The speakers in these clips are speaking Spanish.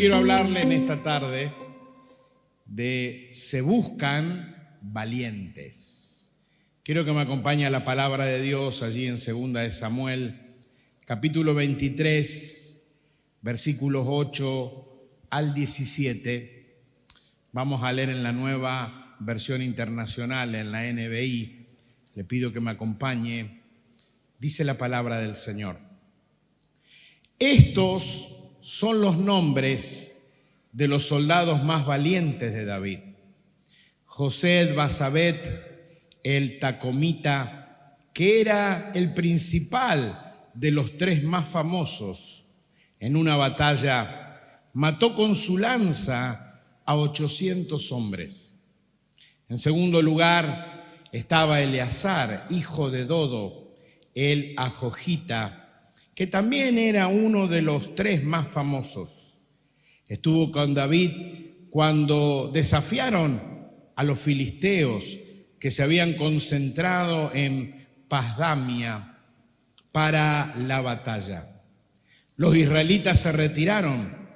quiero hablarle en esta tarde de se buscan valientes. Quiero que me acompañe a la palabra de Dios allí en 2 de Samuel, capítulo 23, versículos 8 al 17. Vamos a leer en la Nueva Versión Internacional, en la NBI. Le pido que me acompañe. Dice la palabra del Señor. Estos son los nombres de los soldados más valientes de David. José-Basabet, el Tacomita, que era el principal de los tres más famosos, en una batalla mató con su lanza a 800 hombres. En segundo lugar estaba Eleazar, hijo de Dodo, el Ajojita, que también era uno de los tres más famosos. Estuvo con David cuando desafiaron a los filisteos que se habían concentrado en Pasdamia para la batalla. Los israelitas se retiraron,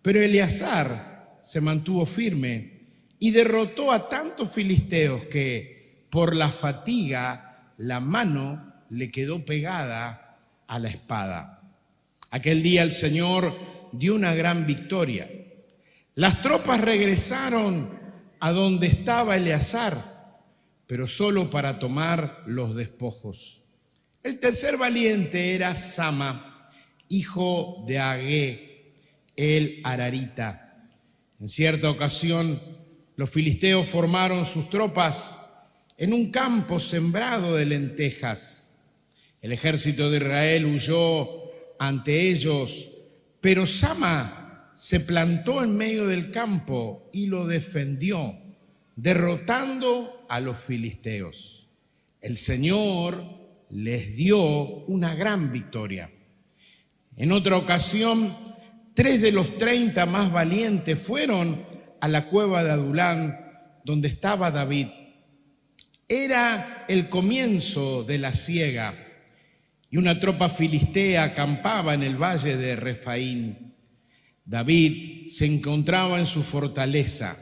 pero Eleazar se mantuvo firme y derrotó a tantos filisteos que por la fatiga la mano le quedó pegada a la espada. Aquel día el Señor dio una gran victoria. Las tropas regresaron a donde estaba Eleazar, pero solo para tomar los despojos. El tercer valiente era Sama, hijo de Agé, el Ararita. En cierta ocasión, los filisteos formaron sus tropas en un campo sembrado de lentejas. El ejército de Israel huyó ante ellos, pero Sama se plantó en medio del campo y lo defendió, derrotando a los filisteos. El Señor les dio una gran victoria. En otra ocasión, 3 de los 30 más valientes fueron a la cueva de Adulán, donde estaba David. Era el comienzo de la siega y una tropa filistea acampaba en el valle de Refaín. David se encontraba en su fortaleza.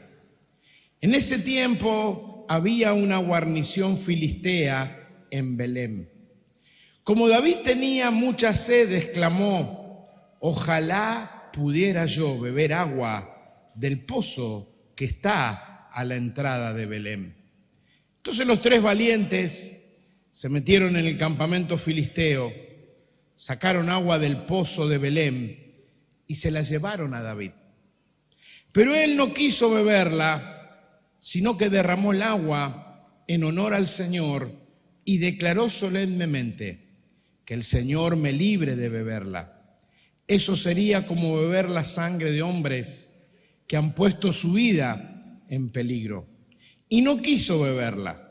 En ese tiempo había una guarnición filistea en Belén. Como David tenía mucha sed, exclamó: ojalá pudiera yo beber agua del pozo que está a la entrada de Belén. Entonces los 3 valientes se metieron en el campamento filisteo, sacaron agua del pozo de Belén y se la llevaron a David. Pero él no quiso beberla, sino que derramó el agua en honor al Señor y declaró solemnemente: que el Señor me libre de beberla. Eso sería como beber la sangre de hombres que han puesto su vida en peligro. Y no quiso beberla.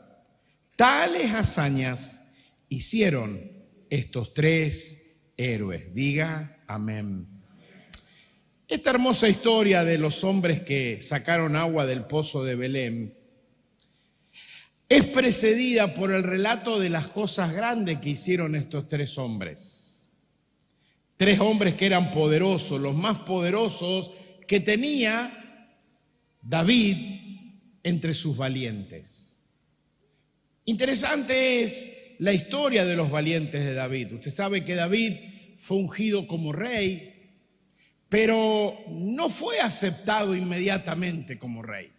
Tales hazañas hicieron estos 3 héroes. Diga amén. Esta hermosa historia de los hombres que sacaron agua del pozo de Belén es precedida por el relato de las cosas grandes que hicieron estos 3 hombres. 3 hombres que eran poderosos, los más poderosos que tenía David entre sus valientes. Interesante es la historia de los valientes de David. Usted sabe que David fue ungido como rey, pero no fue aceptado inmediatamente como rey.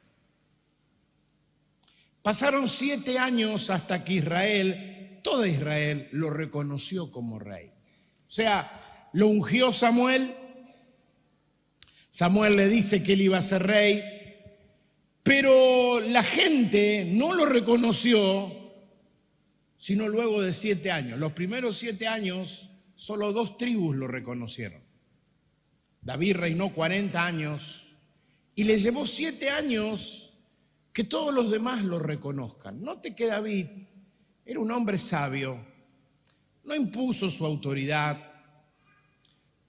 Pasaron 7 años hasta que toda Israel lo reconoció como rey. O sea, lo ungió Samuel. Samuel le dice que él iba a ser rey, pero la gente no lo reconoció sino luego de 7 años. Los primeros 7 años, solo 2 tribus lo reconocieron. David reinó 40 años y le llevó 7 años que todos los demás lo reconozcan. Note que David era un hombre sabio, no impuso su autoridad,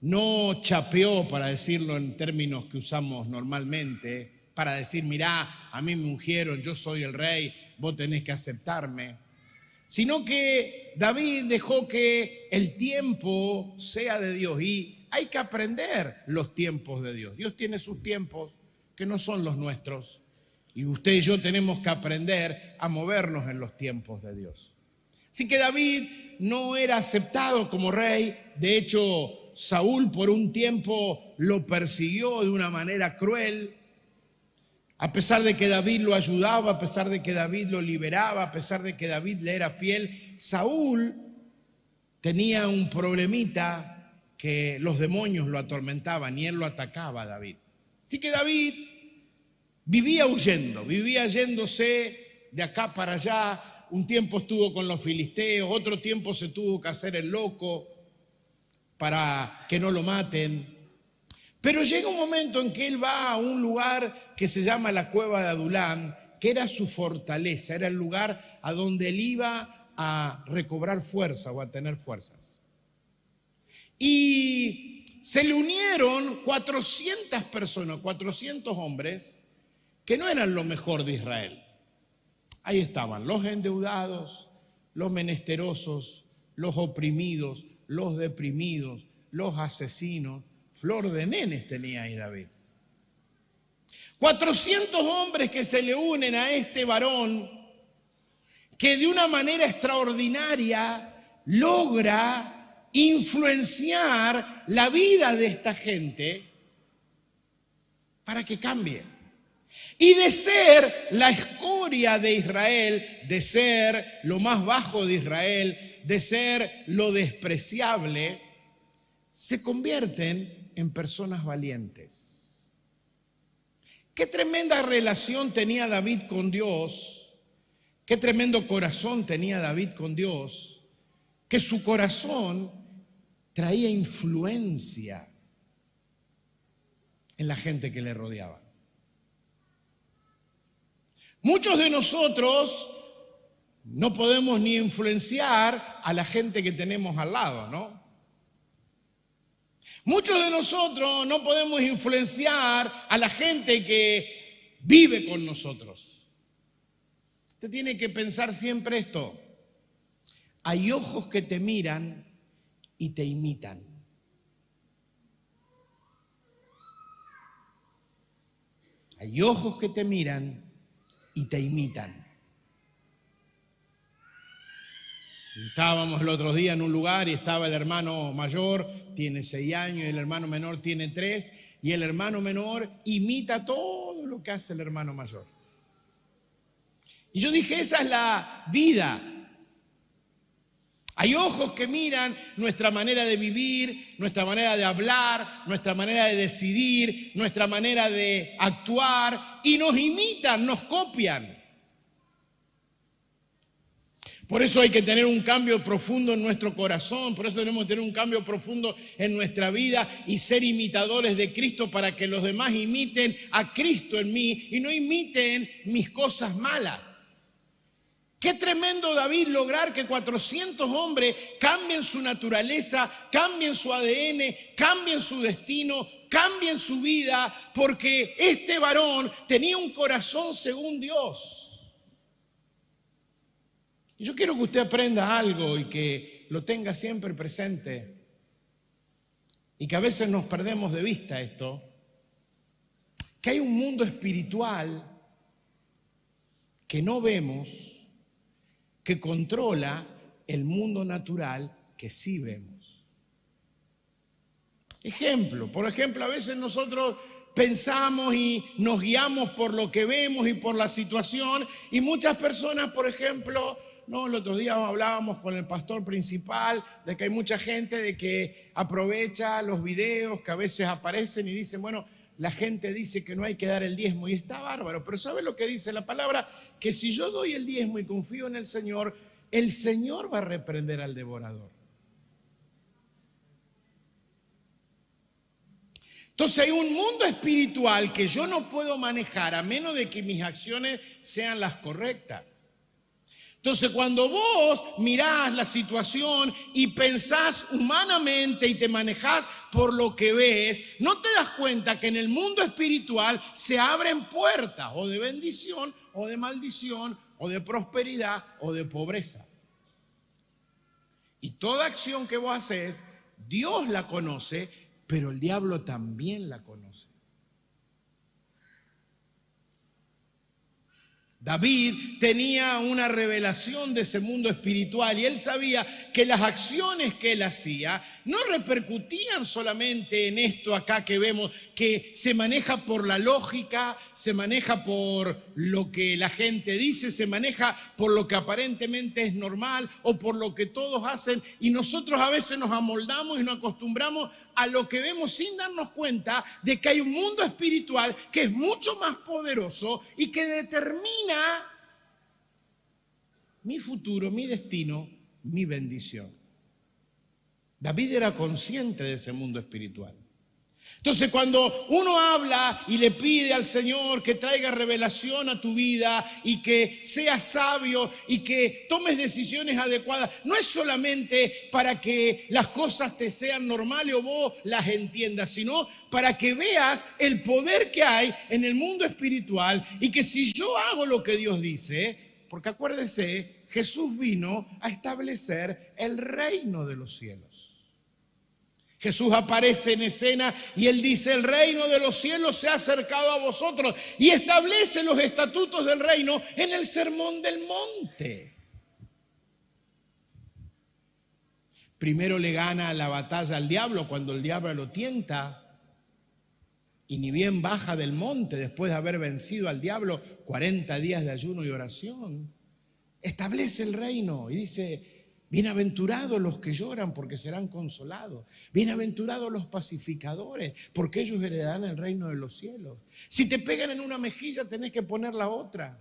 no chapeó, para decirlo en términos que usamos normalmente, para decir: mirá, a mí me ungieron, yo soy el rey, vos tenés que aceptarme. Sino que David dejó que el tiempo sea de Dios y hay que aprender los tiempos de Dios. Dios tiene sus tiempos que no son los nuestros. Y usted y yo tenemos que aprender a movernos en los tiempos de Dios. Así que David no era aceptado como rey. De hecho, Saúl por un tiempo lo persiguió de una manera cruel. A pesar de que David lo ayudaba, a pesar de que David lo liberaba, a pesar de que David le era fiel, Saúl tenía un problemita que los demonios lo atormentaban y él lo atacaba a David. Así que David vivía huyendo, vivía yéndose de acá para allá. Un tiempo estuvo con los filisteos, otro tiempo se tuvo que hacer el loco para que no lo maten. Pero llega un momento en que él va a un lugar que se llama la cueva de Adulám, que era su fortaleza, era el lugar a donde él iba a recobrar fuerza o a tener fuerzas. Y se le unieron 400 personas, 400 hombres que no eran lo mejor de Israel. Ahí estaban los endeudados, los menesterosos, los oprimidos, los deprimidos, los asesinos. Flor de nenes tenía ahí David. 400 hombres que se le unen a este varón que de una manera extraordinaria logra influenciar la vida de esta gente para que cambie. Y de ser la escoria de Israel, de ser lo más bajo de Israel, de ser lo despreciable, se convierten en personas valientes. Qué tremenda relación tenía David con Dios, qué tremendo corazón tenía David con Dios, que su corazón traía influencia en la gente que le rodeaba. Muchos de nosotros no podemos ni influenciar a la gente que tenemos al lado, ¿no? Muchos de nosotros no podemos influenciar a la gente que vive con nosotros. Usted tiene que pensar siempre esto. Hay ojos que te miran y te imitan. Hay ojos que te miran y te imitan. Estábamos el otro día en un lugar y estaba el hermano mayor, tiene 6 años, y el hermano menor tiene 3, y el hermano menor imita todo lo que hace el hermano mayor. Y yo dije, esa es la vida. Hay ojos que miran nuestra manera de vivir, nuestra manera de hablar, nuestra manera de decidir, nuestra manera de actuar, y nos imitan, nos copian. Por eso hay que tener un cambio profundo en nuestro corazón, por eso tenemos que tener un cambio profundo en nuestra vida y ser imitadores de Cristo para que los demás imiten a Cristo en mí y no imiten mis cosas malas. Qué tremendo, David, lograr que 400 hombres cambien su naturaleza, cambien su ADN, cambien su destino, cambien su vida, porque este varón tenía un corazón según Dios. Y yo quiero que usted aprenda algo y que lo tenga siempre presente y que a veces nos perdemos de vista esto, que hay un mundo espiritual que no vemos, que controla el mundo natural que sí vemos. Por ejemplo, a veces nosotros pensamos y nos guiamos por lo que vemos y por la situación, y muchas personas, por ejemplo, el otro día hablábamos con el pastor principal de que hay mucha gente de que aprovecha los videos que a veces aparecen y dicen, bueno, la gente dice que no hay que dar el diezmo y está bárbaro, pero ¿sabe lo que dice la palabra? Que si yo doy el diezmo y confío en el Señor va a reprender al devorador. Entonces hay un mundo espiritual que yo no puedo manejar a menos de que mis acciones sean las correctas. Entonces cuando vos mirás la situación y pensás humanamente y te manejás por lo que ves, no te das cuenta que en el mundo espiritual se abren puertas o de bendición o de maldición o de prosperidad o de pobreza. Y toda acción que vos haces, Dios la conoce, pero el diablo también la conoce. David tenía una revelación de ese mundo espiritual y él sabía que las acciones que él hacía no repercutían solamente en esto acá que vemos, que se maneja por la lógica, se maneja por lo que la gente dice, se maneja por lo que aparentemente es normal o por lo que todos hacen, y nosotros a veces nos amoldamos y nos acostumbramos a lo que vemos sin darnos cuenta de que hay un mundo espiritual que es mucho más poderoso y que determina mi futuro, mi destino, mi bendición. David era consciente de ese mundo espiritual. Entonces, cuando uno habla y le pide al Señor que traiga revelación a tu vida y que seas sabio y que tomes decisiones adecuadas, no es solamente para que las cosas te sean normales o vos las entiendas, sino para que veas el poder que hay en el mundo espiritual y que si yo hago lo que Dios dice, porque acuérdese, Jesús vino a establecer el reino de los cielos. Jesús aparece en escena y él dice: el reino de los cielos se ha acercado a vosotros, y establece los estatutos del reino en el sermón del monte. Primero le gana la batalla al diablo cuando el diablo lo tienta, y ni bien baja del monte después de haber vencido al diablo, 40 días de ayuno y oración, establece el reino y dice: bienaventurados los que lloran, porque serán consolados. Bienaventurados los pacificadores, porque ellos heredarán el reino de los cielos. Si te pegan en una mejilla, tenés que poner la otra.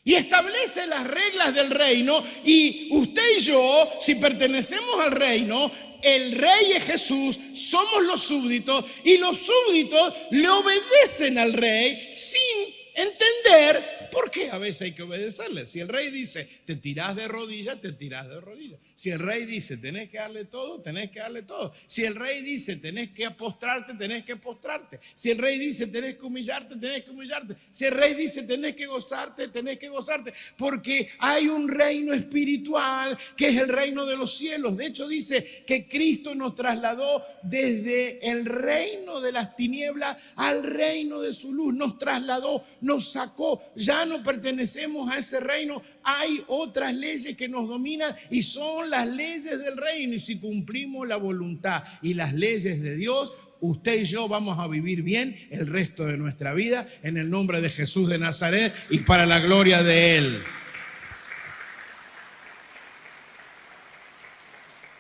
Y establece las reglas del reino, y usted y yo, si pertenecemos al reino, el rey es Jesús, somos los súbditos, y los súbditos le obedecen al rey sin entender por qué a veces hay que obedecerle. Si el rey dice te tirás de rodillas, te tirás de rodillas. Si el rey dice tenés que darle todo, tenés que darle todo. Si el rey dice tenés que postrarte, tenés que postrarte. Si el rey dice tenés que humillarte, tenés que humillarte. Si el rey dice tenés que gozarte, tenés que gozarte. Porque hay un reino espiritual que es el reino de los cielos. De hecho dice que Cristo nos trasladó desde el reino de las tinieblas al reino de su luz. Nos trasladó, nos sacó. Ya no pertenecemos a ese reino. Hay otras leyes que nos dominan y son las leyes del reino. Y si cumplimos la voluntad y las leyes de Dios, usted y yo vamos a vivir bien el resto de nuestra vida en el nombre de Jesús de Nazaret y para la gloria de Él.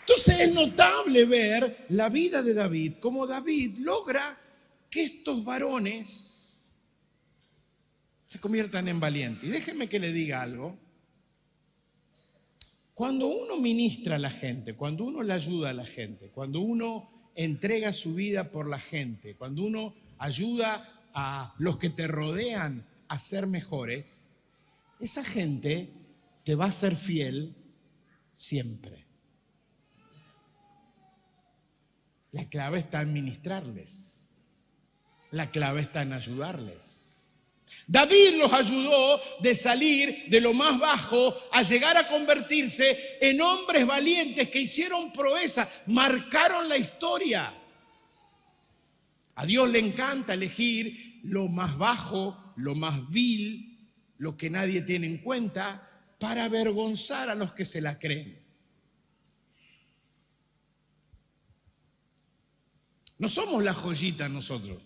Entonces es notable ver la vida de David, cómo David logra que estos varones se conviertan en valientes. Y déjeme que le diga algo. Cuando uno ministra a la gente, cuando uno le ayuda a la gente, cuando uno entrega su vida por la gente, cuando uno ayuda a los que te rodean a ser mejores, esa gente te va a ser fiel siempre. La clave está en ministrarles. La clave está en ayudarles. David los ayudó de salir de lo más bajo a llegar a convertirse en hombres valientes que hicieron proeza, marcaron la historia. A Dios le encanta elegir lo más bajo, lo más vil, lo que nadie tiene en cuenta, para avergonzar a los que se la creen. No somos la joyita nosotros.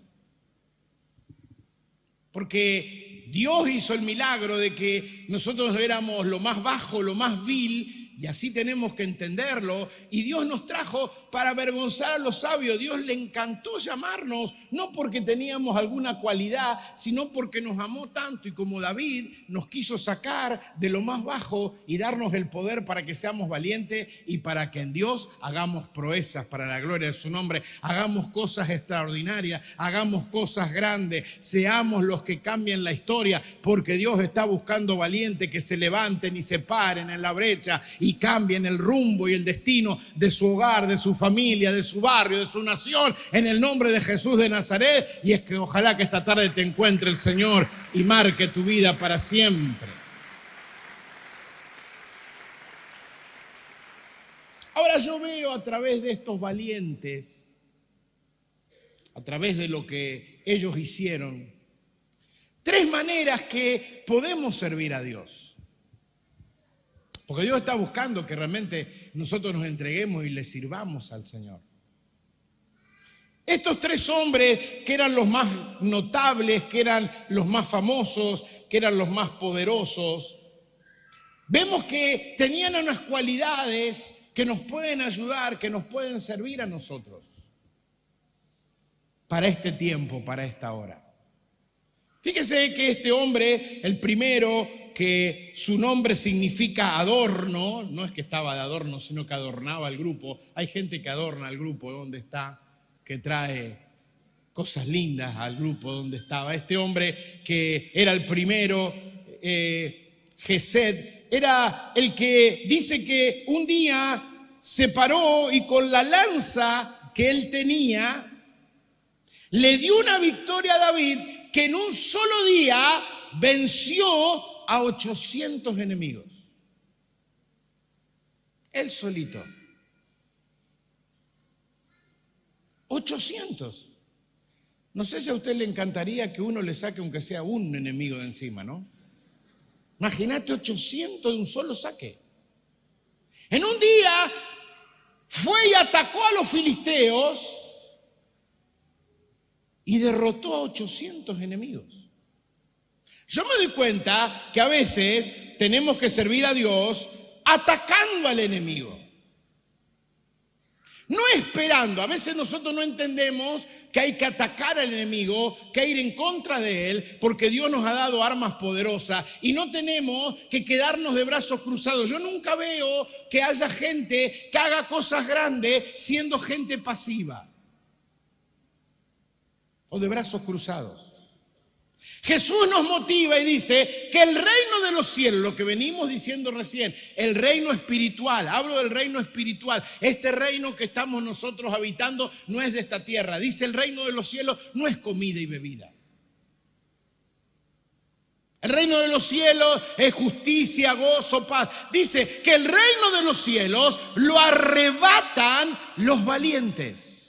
Porque Dios hizo el milagro de que nosotros éramos lo más bajo, lo más vil, y así tenemos que entenderlo. Y Dios nos trajo para avergonzar a los sabios. Dios le encantó llamarnos, no porque teníamos alguna cualidad, sino porque nos amó tanto. Y como David nos quiso sacar de lo más bajo y darnos el poder para que seamos valientes y para que en Dios hagamos proezas para la gloria de su nombre. Hagamos cosas extraordinarias, hagamos cosas grandes, seamos los que cambien la historia, porque Dios está buscando valientes que se levanten y se paren en la brecha y cambien el rumbo y el destino de su hogar, de su familia, de su barrio, de su nación, en el nombre de Jesús de Nazaret. Y es que ojalá que esta tarde te encuentre el Señor y marque tu vida para siempre. Ahora yo veo a través de estos valientes, a través de lo que ellos hicieron, tres maneras que podemos servir a Dios. Porque Dios está buscando que realmente nosotros nos entreguemos y le sirvamos al Señor. Estos tres hombres que eran los más notables, que eran los más famosos, que eran los más poderosos, vemos que tenían unas cualidades que nos pueden ayudar, que nos pueden servir a nosotros para este tiempo, para esta hora. Fíjese que este hombre, el primero, que su nombre significa adorno, no es que estaba de adorno, sino que adornaba al grupo. Hay gente que adorna al grupo donde está, que trae cosas lindas al grupo donde estaba. Este hombre que era el primero, Gesed, era el que dice que un día se paró y con la lanza que él tenía, le dio una victoria a David que en un solo día venció a 800 enemigos. Él solito. 800. No sé si a usted le encantaría que uno le saque aunque sea un enemigo de encima, ¿no? Imagínate 800 de un solo saque. En un día fue y atacó a los filisteos y derrotó a 800 enemigos. Yo me doy cuenta que a veces tenemos que servir a Dios atacando al enemigo. No esperando. A veces nosotros no entendemos que hay que atacar al enemigo, que hay que ir en contra de él, porque Dios nos ha dado armas poderosas y no tenemos que quedarnos de brazos cruzados. Yo nunca veo que haya gente que haga cosas grandes siendo gente pasiva o de brazos cruzados. Jesús nos motiva y dice que el reino de los cielos, lo que venimos diciendo recién, el reino espiritual, hablo del reino espiritual, este reino que estamos nosotros habitando no es de esta tierra. Dice el reino de los cielos no es comida y bebida. El reino de los cielos es justicia, gozo, paz. Dice que el reino de los cielos lo arrebatan los valientes.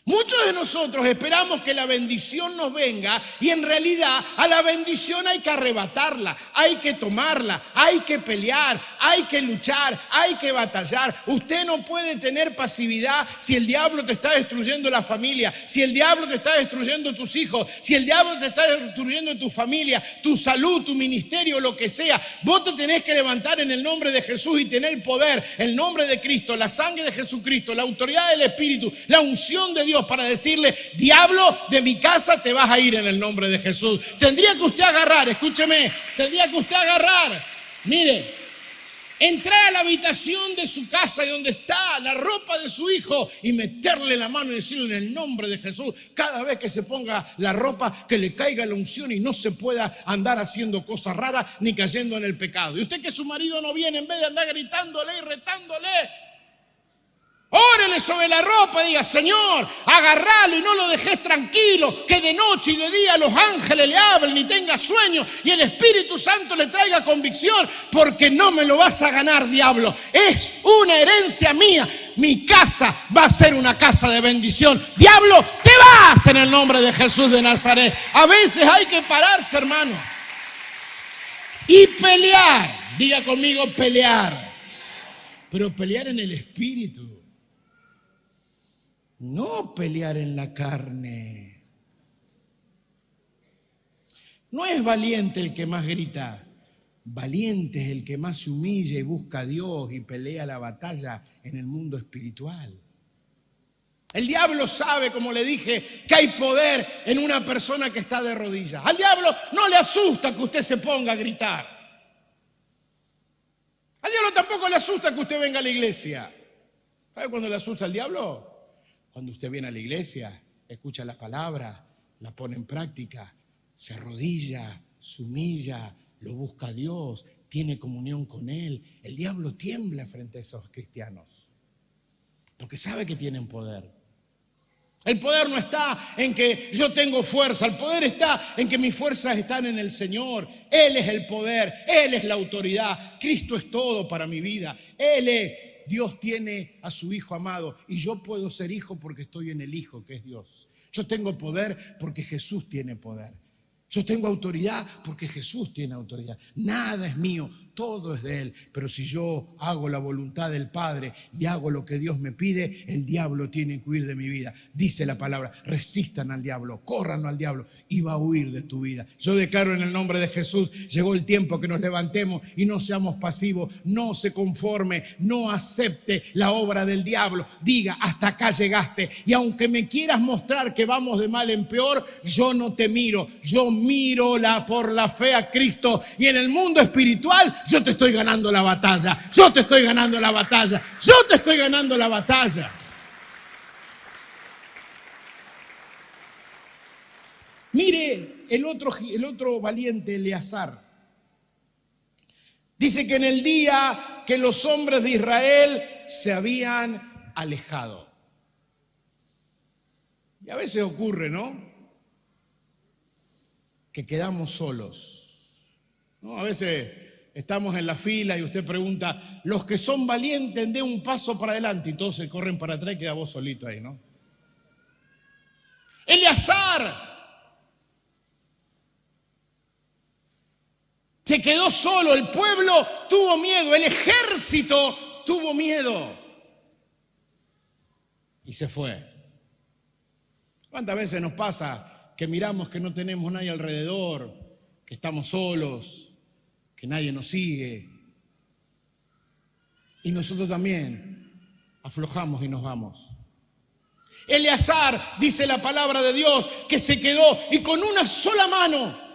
Muchos de nosotros esperamos que la bendición nos venga y en realidad a la bendición hay que arrebatarla, hay que tomarla, hay que pelear, hay que luchar, hay que batallar. Usted no puede tener pasividad si el diablo te está destruyendo la familia, si el diablo te está destruyendo tus hijos, si el diablo te está destruyendo tu familia, tu salud, tu ministerio, lo que sea. Vos te tenés que levantar en el nombre de Jesús y tener poder, el nombre de Cristo, la sangre de Jesucristo, la autoridad del Espíritu, la unción de Dios para decirle: diablo, de mi casa te vas a ir en el nombre de Jesús. Tendría que usted agarrar, escúcheme, tendría que usted agarrar, mire, entrar a la habitación de su casa y donde está la ropa de su hijo y meterle la mano y decirle: en el nombre de Jesús, cada vez que se ponga la ropa, que le caiga la unción y no se pueda andar haciendo cosas raras ni cayendo en el pecado. Y usted, que su marido no viene, en vez de andar gritándole y retándole, órele sobre la ropa y diga: Señor, agarralo y no lo dejes tranquilo, que de noche y de día los ángeles le hablen y tenga sueño y el Espíritu Santo le traiga convicción, porque no me lo vas a ganar, diablo. Es una herencia mía. Mi casa va a ser una casa de bendición. Diablo, te vas en el nombre de Jesús de Nazaret. A veces hay que pararse, hermano, y pelear. Diga conmigo: pelear. Pero pelear en el Espíritu. No pelear en la carne. No es valiente el que más grita. Valiente es el que más se humilla y busca a Dios y pelea la batalla en el mundo espiritual. El diablo sabe, como le dije, que hay poder en una persona que está de rodillas. Al diablo no le asusta que usted se ponga a gritar. Al diablo tampoco le asusta que usted venga a la iglesia. ¿Sabe cuándo le asusta al diablo? Cuando usted viene a la iglesia, escucha la palabra, la pone en práctica, se arrodilla, se humilla, lo busca a Dios, tiene comunión con Él. El diablo tiembla frente a esos cristianos, porque sabe que tienen poder. El poder no está en que yo tengo fuerza, el poder está en que mis fuerzas están en el Señor. Él es el poder, Él es la autoridad. Cristo es todo para mi vida. Él es. Dios tiene a su Hijo amado y yo puedo ser hijo porque estoy en el Hijo que es Dios. Yo tengo poder porque Jesús tiene poder. Yo tengo autoridad porque Jesús tiene autoridad. Nada es mío, todo es de Él. Pero si yo hago la voluntad del Padre y hago lo que Dios me pide, el diablo tiene que huir de mi vida. Dice la palabra, resistan al diablo, corran al diablo y va a huir de tu vida. Yo declaro en el nombre de Jesús, llegó el tiempo que nos levantemos y no seamos pasivos, no se conforme, no acepte la obra del diablo. Diga, hasta acá llegaste y aunque me quieras mostrar que vamos de mal en peor, yo no te miro, yo miro por la fe a Cristo y en el mundo espiritual yo te estoy ganando la batalla, yo te estoy ganando la batalla, yo te estoy ganando la batalla. Mire el otro valiente, Eleazar. Dice que en el día que los hombres de Israel se habían alejado. Y a veces ocurre, ¿no? Que quedamos solos, ¿no? A veces estamos en la fila y usted pregunta, los que son valientes den un paso para adelante y todos se corren para atrás y queda vos solito ahí, ¿no? Eleazar se quedó solo, el pueblo tuvo miedo, el ejército tuvo miedo y se fue. ¿Cuántas veces nos pasa que miramos que no tenemos nadie alrededor, que estamos solos, que nadie nos sigue? Y nosotros también aflojamos y nos vamos. Eleazar, dice la palabra de Dios, que se quedó y con una sola mano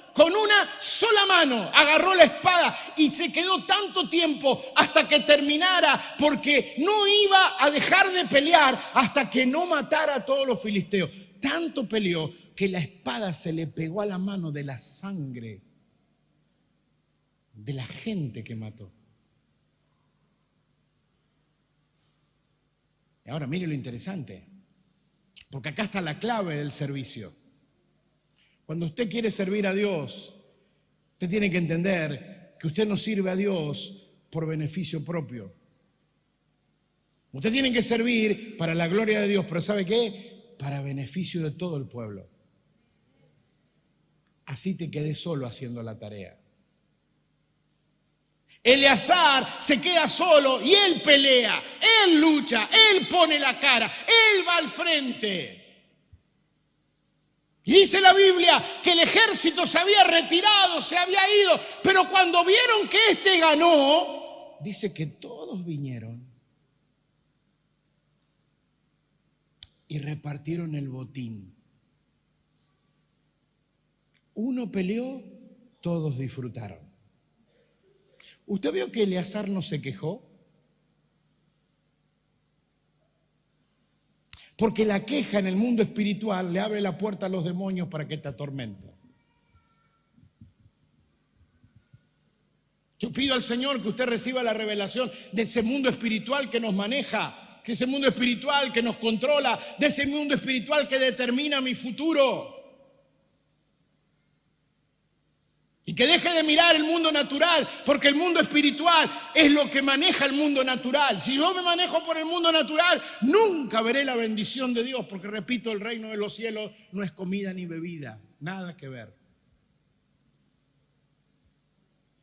agarró la espada y se quedó tanto tiempo hasta que terminara, porque no iba a dejar de pelear hasta que no matara a todos los filisteos. Tanto peleó que la espada se le pegó a la mano de la sangre de la gente que mató. Y ahora mire lo interesante, porque acá está la clave del servicio. Cuando usted quiere servir a Dios, usted tiene que entender que usted no sirve a Dios por beneficio propio. Usted tiene que servir para la gloria de Dios, pero ¿sabe qué? Para beneficio de todo el pueblo. Así te quedé solo haciendo la tarea. Eleazar se queda solo y él pelea, él lucha, él pone la cara, él va al frente. Y dice la Biblia que el ejército se había retirado, se había ido, pero cuando vieron que este ganó, dice que todos vinieron y repartieron el botín. Uno peleó, todos disfrutaron. ¿Usted vio que Eleazar no se quejó? Porque la queja en el mundo espiritual le abre la puerta a los demonios para que te atormenten. Yo pido al Señor que usted reciba la revelación de ese mundo espiritual que nos maneja, de ese mundo espiritual que nos controla, de ese mundo espiritual que determina mi futuro. Y que deje de mirar el mundo natural, porque el mundo espiritual es lo que maneja el mundo natural. Si yo me manejo por el mundo natural, nunca veré la bendición de Dios, porque repito, el reino de los cielos no es comida ni bebida, nada que ver.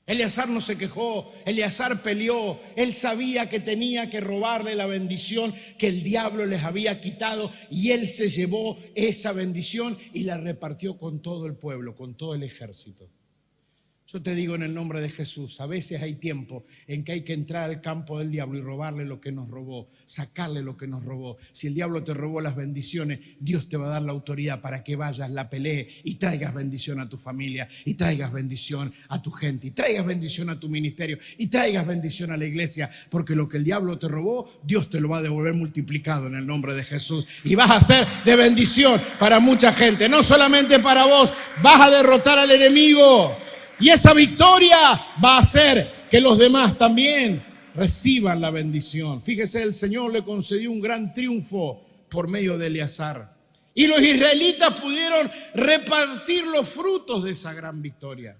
Eleazar no se quejó, Eleazar peleó, él sabía que tenía que robarle la bendición que el diablo les había quitado y él se llevó esa bendición y la repartió con todo el pueblo, con todo el ejército. Yo te digo en el nombre de Jesús, a veces hay tiempo en que hay que entrar al campo del diablo y robarle lo que nos robó, sacarle lo que nos robó. Si el diablo te robó las bendiciones, Dios te va a dar la autoridad para que vayas, la pelees y traigas bendición a tu familia, y traigas bendición a tu gente, y traigas bendición a tu ministerio, y traigas bendición a la iglesia, porque lo que el diablo te robó, Dios te lo va a devolver multiplicado en el nombre de Jesús. Y vas a ser de bendición para mucha gente, no solamente para vos, vas a derrotar al enemigo. Y esa victoria va a hacer que los demás también reciban la bendición. Fíjese, el Señor le concedió un gran triunfo por medio de Eleazar. Y los israelitas pudieron repartir los frutos de esa gran victoria.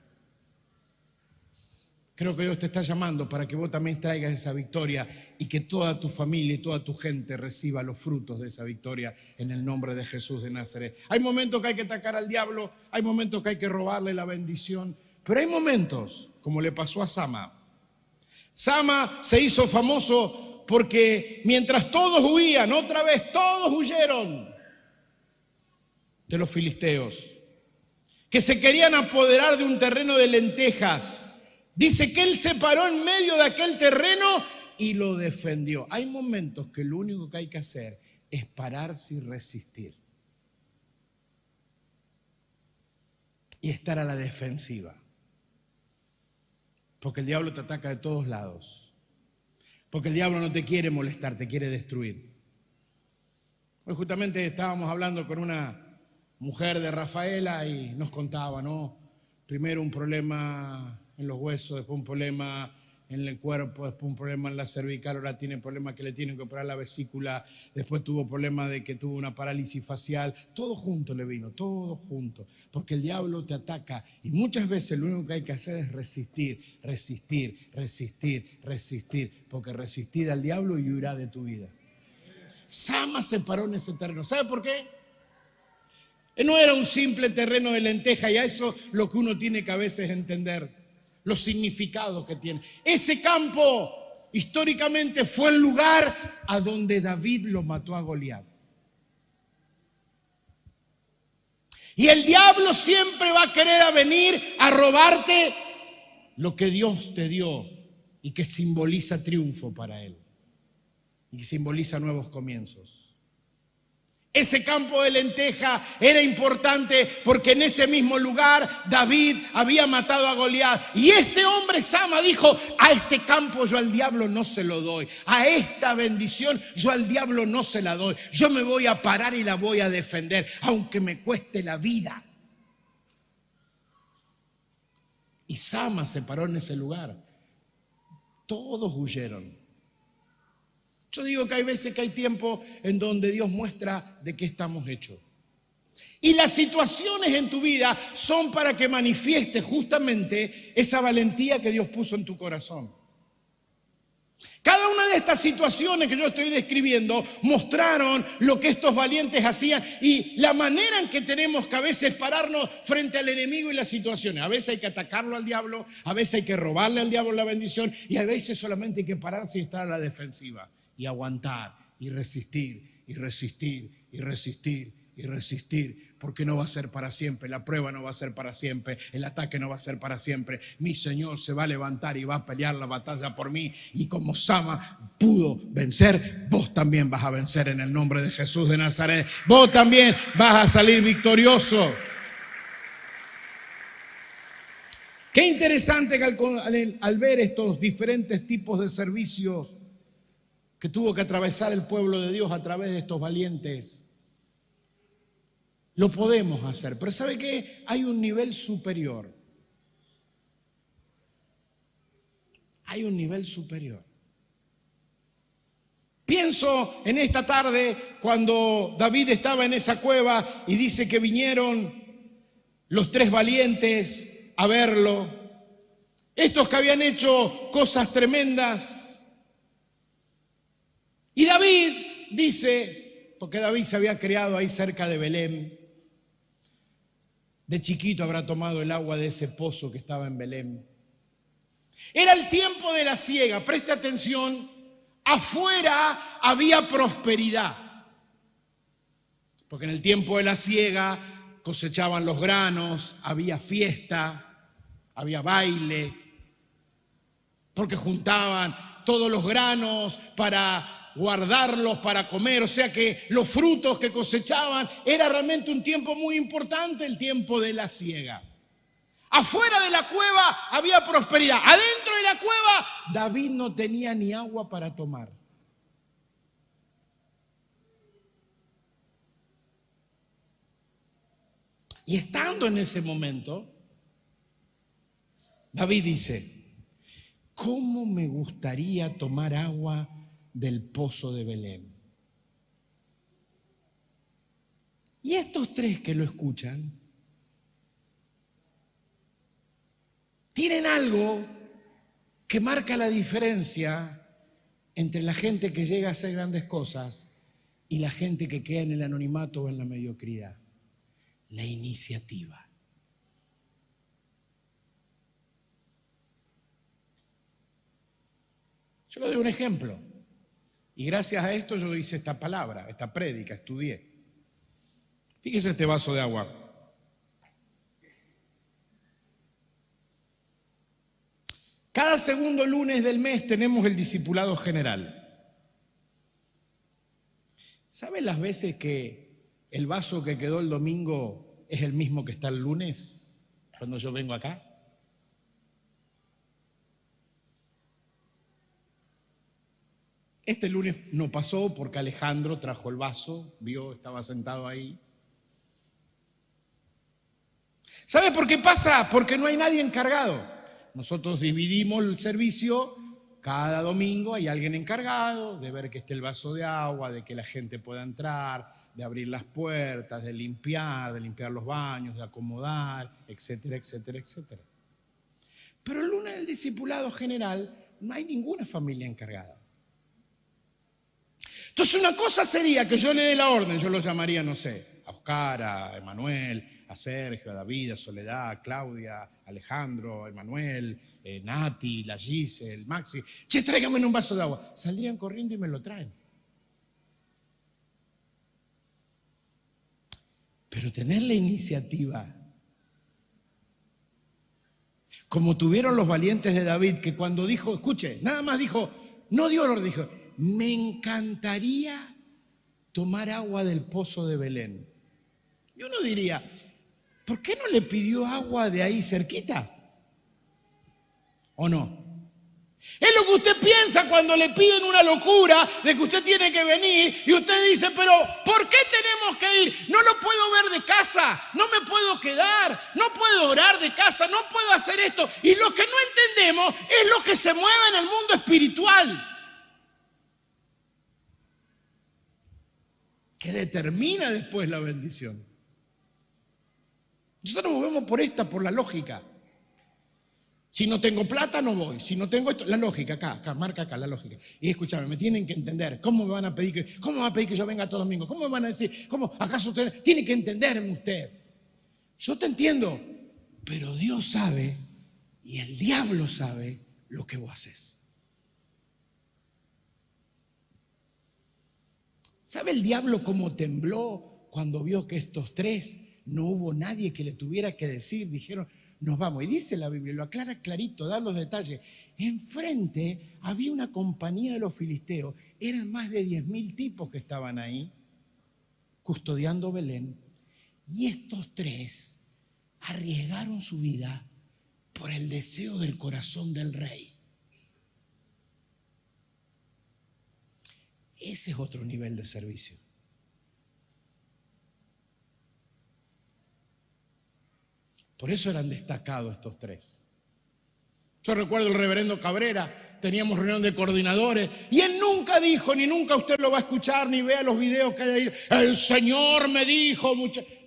Creo que Dios te está llamando para que vos también traigas esa victoria y que toda tu familia y toda tu gente reciba los frutos de esa victoria en el nombre de Jesús de Nazaret. Hay momentos que hay que atacar al diablo, hay momentos que hay que robarle la bendición, pero hay momentos, como le pasó a Sama. Sama se hizo famoso porque mientras todos huían, otra vez todos huyeron de los filisteos, que se querían apoderar de un terreno de lentejas. Dice que él se paró en medio de aquel terreno y lo defendió. Hay momentos que lo único que hay que hacer es pararse y resistir. Y estar a la defensiva. Porque el diablo te ataca de todos lados. Porque el diablo no te quiere molestar, te quiere destruir. Hoy justamente estábamos hablando con una mujer de Rafaela y nos contaba, ¿no? Primero un problema en los huesos, después un problema en el cuerpo, después un problema en la cervical, ahora tiene problemas que le tienen que operar la vesícula, después tuvo problemas de que tuvo una parálisis facial, todo junto le vino, todo junto, porque el diablo te ataca y muchas veces lo único que hay que hacer es resistir, resistir, resistir, resistir, porque resistir al diablo y huirá de tu vida. Sama se paró en ese terreno, ¿sabe por qué? No era un simple terreno de lenteja y a eso lo que uno tiene que a veces entender, los significados que tiene. Ese campo históricamente fue el lugar a donde David lo mató a Goliat. Y el diablo siempre va a querer venir a robarte lo que Dios te dio y que simboliza triunfo para él y que simboliza nuevos comienzos. Ese campo de lenteja era importante porque en ese mismo lugar David había matado a Goliat. Y este hombre Sama dijo, a este campo yo al diablo no se lo doy. A esta bendición yo al diablo no se la doy. Yo me voy a parar y la voy a defender, aunque me cueste la vida. Y Sama se paró en ese lugar. Todos huyeron. Yo digo que hay veces que hay tiempo en donde Dios muestra de qué estamos hechos. Y las situaciones en tu vida son para que manifiestes justamente esa valentía que Dios puso en tu corazón. Cada una de estas situaciones que yo estoy describiendo mostraron lo que estos valientes hacían y la manera en que tenemos que a veces pararnos frente al enemigo y las situaciones. A veces hay que atacarlo al diablo, a veces hay que robarle al diablo la bendición y a veces solamente hay que pararse y estar a la defensiva. Y aguantar, y resistir, y resistir, y resistir, y resistir, porque no va a ser para siempre, la prueba no va a ser para siempre, el ataque no va a ser para siempre. Mi Señor se va a levantar y va a pelear la batalla por mí, y como Sama pudo vencer, vos también vas a vencer en el nombre de Jesús de Nazaret. Vos también vas a salir victorioso. Qué interesante que al ver estos diferentes tipos de servicios que tuvo que atravesar el pueblo de Dios a través de estos valientes, lo podemos hacer. Pero ¿sabe qué? Hay un nivel superior. Hay un nivel superior. Pienso en esta tarde cuando David estaba en esa cueva y dice que vinieron los tres valientes a verlo. Estos que habían hecho cosas tremendas. Y David dice, porque David se había criado ahí cerca de Belén, de chiquito habrá tomado el agua de ese pozo que estaba en Belén. Era el tiempo de la siega, preste atención, afuera había prosperidad, porque en el tiempo de la siega cosechaban los granos, había fiesta, había baile, porque juntaban todos los granos para guardarlos para comer, o sea que los frutos que cosechaban era realmente un tiempo muy importante, el tiempo de la siega. Afuera de la cueva había prosperidad, adentro de la cueva David no tenía ni agua para tomar. Y estando en ese momento, David dice, ¿cómo me gustaría tomar agua del pozo de Belén? Y estos tres que lo escuchan tienen algo que marca la diferencia entre la gente que llega a hacer grandes cosas y la gente que queda en el anonimato o en la mediocridad. La iniciativa. Yo le doy un ejemplo. Y gracias a esto yo hice esta palabra, esta prédica, estudié. Fíjese este vaso de agua. Cada segundo lunes del mes tenemos el discipulado general. ¿Saben las veces que el vaso que quedó el domingo es el mismo que está el lunes cuando yo vengo acá? Este lunes no pasó porque Alejandro trajo el vaso, vio, estaba sentado ahí. ¿Sabe por qué pasa? Porque no hay nadie encargado. Nosotros dividimos el servicio, cada domingo hay alguien encargado de ver que esté el vaso de agua, de que la gente pueda entrar, de abrir las puertas, de limpiar los baños, de acomodar, etcétera, etcétera, etcétera. Pero el lunes del discipulado general no hay ninguna familia encargada. Entonces una cosa sería que yo le dé la orden, yo lo llamaría, no sé, a Oscar, a Emanuel, a Sergio, a David, a Soledad, a Claudia, a Alejandro, a Emanuel, Nati, la Giselle, Maxi. Che, tráigame un vaso de agua. Saldrían corriendo y me lo traen. Pero tener la iniciativa, como tuvieron los valientes de David, que cuando dijo, escuche, nada más dijo, no dio orden, dijo, me encantaría tomar agua del pozo de Belén. Y uno diría, ¿por qué no le pidió agua de ahí cerquita? ¿O no? Es lo que usted piensa cuando le piden una locura de que usted tiene que venir y usted dice, pero ¿por qué tenemos que ir? No lo puedo ver de casa, no me puedo quedar, no puedo orar de casa, no puedo hacer esto. Y lo que no entendemos es lo que se mueve en el mundo espiritual, que determina después la bendición. Nosotros nos movemos por la lógica. Si no tengo plata, no voy. Si no tengo esto, la lógica, acá, marca acá, la lógica. Y escúchame, me tienen que entender. ¿Cómo me van a pedir cómo me van a pedir que yo venga todos los domingos? ¿Cómo me van a decir? ¿Cómo? ¿Acaso usted tiene que entenderme usted? Yo te entiendo, pero Dios sabe y el diablo sabe lo que vos haces. ¿Sabe el diablo cómo tembló cuando vio que estos tres no hubo nadie que le tuviera que decir? Dijeron, nos vamos. Y dice la Biblia, lo aclara clarito, da los detalles. Enfrente había una compañía de los filisteos. Eran más de 10.000 tipos que estaban ahí, custodiando Belén. Y estos tres arriesgaron su vida por el deseo del corazón del rey. Ese es otro nivel de servicio. Por eso eran destacados estos tres. Yo recuerdo el reverendo Cabrera, teníamos reunión de coordinadores y él nunca dijo, ni nunca usted lo va a escuchar, ni vea los videos que hay ahí, el Señor me dijo,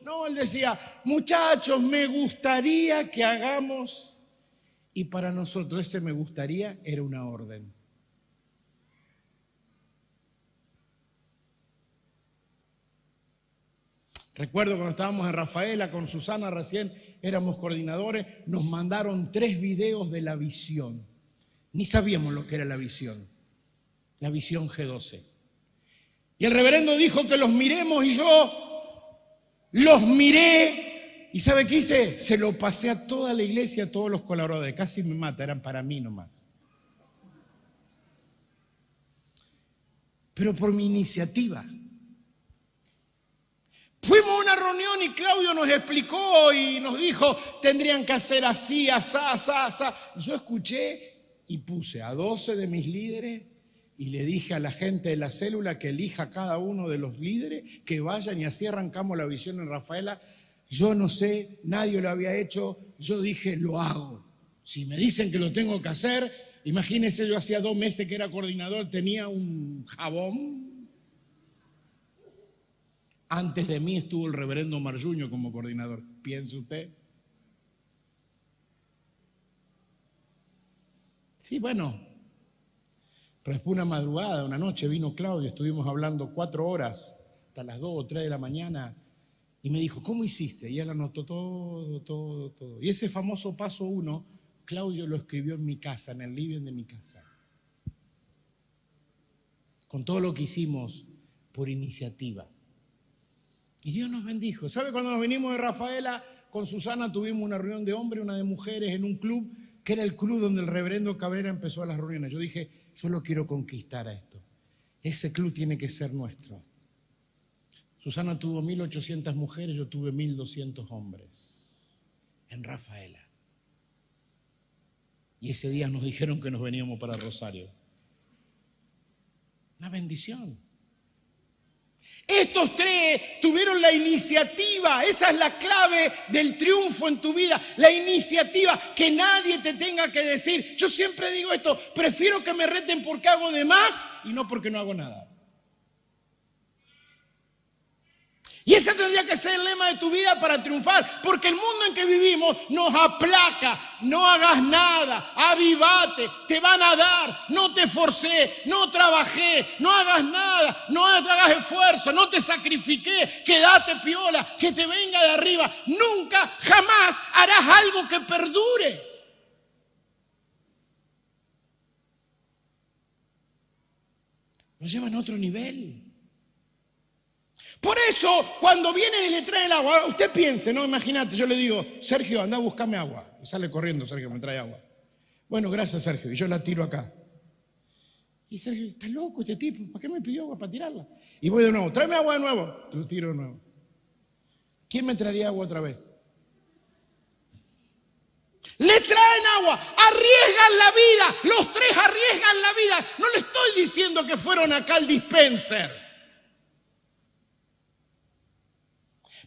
no, él decía, muchachos, me gustaría que hagamos, y para nosotros ese me gustaría era una orden. Recuerdo cuando estábamos en Rafaela con Susana recién, éramos coordinadores, nos mandaron 3 videos de la visión. Ni sabíamos lo que era la visión G12. Y el reverendo dijo que los miremos y yo los miré. ¿Y sabe qué hice? Se lo pasé a toda la iglesia, a todos los colaboradores. Casi me mata, eran para mí nomás. Pero por mi iniciativa. Fuimos a una reunión y Claudio nos explicó y nos dijo, tendrían que hacer así, asá, asá, asá. Yo escuché y puse a 12 de mis líderes y le dije a la gente de la célula que elija a cada uno de los líderes, que vayan y así arrancamos la visión en Rafaela. Yo no sé, nadie lo había hecho, yo dije, lo hago. Si me dicen que lo tengo que hacer, imagínense, yo hacía 2 meses que era coordinador, tenía un jabón. Antes de mí estuvo el reverendo Marjuño como coordinador. ¿Piensa usted? Sí, bueno. Pero después una madrugada, una noche, vino Claudio, estuvimos hablando 4 horas, hasta las 2 o 3 de la mañana, y me dijo, ¿cómo hiciste? Y él anotó todo. Y ese famoso paso 1, Claudio lo escribió en mi casa, en el living de mi casa. Con todo lo que hicimos por iniciativa. Y Dios nos bendijo. ¿Sabe cuando nos vinimos de Rafaela? Con Susana tuvimos una reunión de hombres, una de mujeres en un club, que era el club donde el reverendo Cabrera empezó a las reuniones. Yo dije, yo lo quiero conquistar a esto. Ese club tiene que ser nuestro. Susana tuvo 1.800 mujeres, yo tuve 1.200 hombres en Rafaela. Y ese día nos dijeron que nos veníamos para Rosario. Una bendición. Estos 3 tuvieron la iniciativa. Esa es la clave del triunfo en tu vida. La iniciativa, que nadie te tenga que decir. Yo siempre digo esto, prefiero que me reten porque hago de más y no porque no hago nada. Y ese tendría que ser el lema de tu vida para triunfar, porque el mundo en que vivimos nos aplaca. No hagas nada, avivate, te van a dar, no te forcé, no trabajé, no hagas nada, no hagas esfuerzo, no te sacrifiqué, quédate piola, que te venga de arriba. Nunca, jamás harás algo que perdure. Nos llevan a otro nivel. Por eso, cuando viene y le trae el agua, usted piense, ¿no? Imagínate, yo le digo, Sergio, anda a buscarme agua. Y sale corriendo, Sergio, me trae agua. Bueno, gracias, Sergio. Y yo la tiro acá. Y Sergio, está loco este tipo, ¿para qué me pidió agua? Para tirarla. Y voy de nuevo, tráeme agua de nuevo. Lo tiro de nuevo. ¿Quién me traería agua otra vez? Le traen agua, arriesgan la vida. Los 3 arriesgan la vida. No le estoy diciendo que fueron acá al dispenser.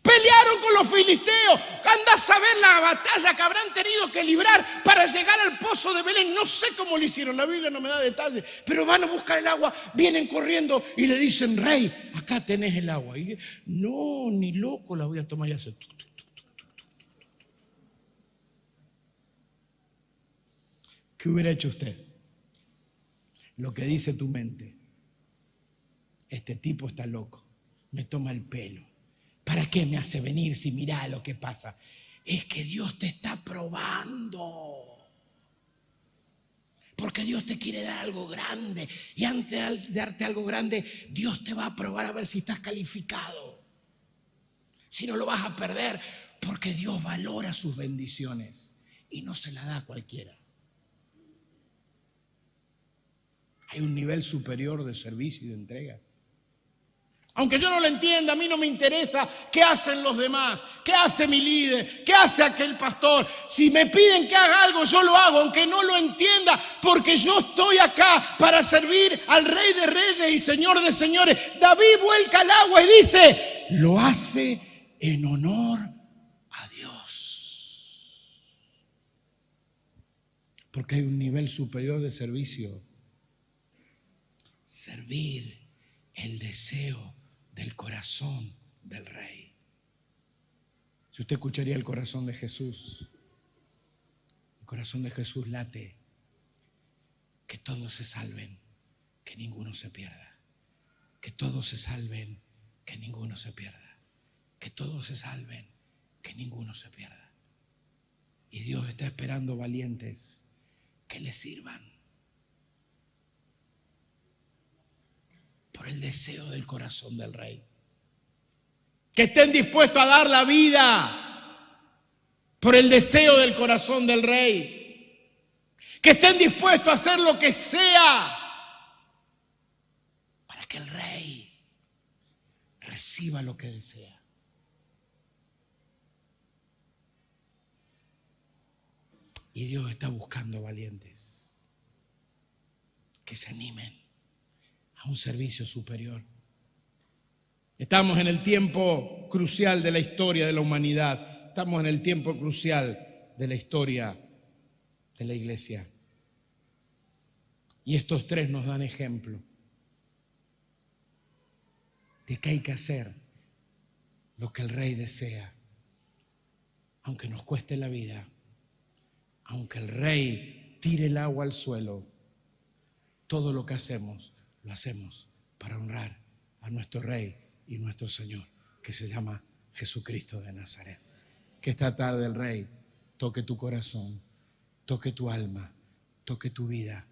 Pelearon con los filisteos. Anda a saber la batalla que habrán tenido que librar para llegar al pozo de Belén. No sé cómo lo hicieron, la Biblia no me da detalles. Pero van a buscar el agua, vienen corriendo y le dicen, rey, acá tenés el agua. Y no, ni loco la voy a tomar y hacer. ¿Qué hubiera hecho usted? Lo que dice tu mente. Este tipo está loco, me toma el pelo. ¿Para qué me hace venir si mirá lo que pasa? Es que Dios te está probando. Porque Dios te quiere dar algo grande. Y antes de darte algo grande, Dios te va a probar a ver si estás calificado. Si no, lo vas a perder. Porque Dios valora sus bendiciones y no se la da a cualquiera. Hay un nivel superior de servicio y de entrega. Aunque yo no lo entienda, a mí no me interesa qué hacen los demás, qué hace mi líder, qué hace aquel pastor. Si me piden que haga algo, yo lo hago, aunque no lo entienda, porque yo estoy acá para servir al Rey de Reyes y Señor de Señores. David vuelca el agua y dice, lo hace en honor a Dios. Porque hay un nivel superior de servicio. Servir el deseo del corazón del Rey. Si usted escucharía el corazón de Jesús, el corazón de Jesús late, que todos se salven, que ninguno se pierda. Que todos se salven, que ninguno se pierda. Que todos se salven, que ninguno se pierda. Y Dios está esperando valientes que le sirvan. Por el deseo del corazón del Rey. Que estén dispuestos a dar la vida por el deseo del corazón del Rey. Que estén dispuestos a hacer lo que sea para que el Rey reciba lo que desea. Y Dios está buscando valientes que se animen a un servicio superior. Estamos en el tiempo crucial de la historia de la humanidad. Estamos en el tiempo crucial de la historia de la iglesia. Y estos 3 nos dan ejemplo de qué hay que hacer lo que el Rey desea. Aunque nos cueste la vida, aunque el Rey tire el agua al suelo, todo lo que hacemos, lo hacemos para honrar a nuestro Rey y nuestro Señor, que se llama Jesucristo de Nazaret. Que esta tarde el Rey toque tu corazón, toque tu alma, toque tu vida,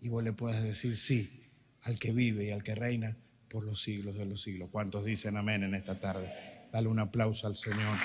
y vos le puedas decir sí al que vive y al que reina por los siglos de los siglos. ¿Cuántos dicen amén en esta tarde? Dale un aplauso al Señor.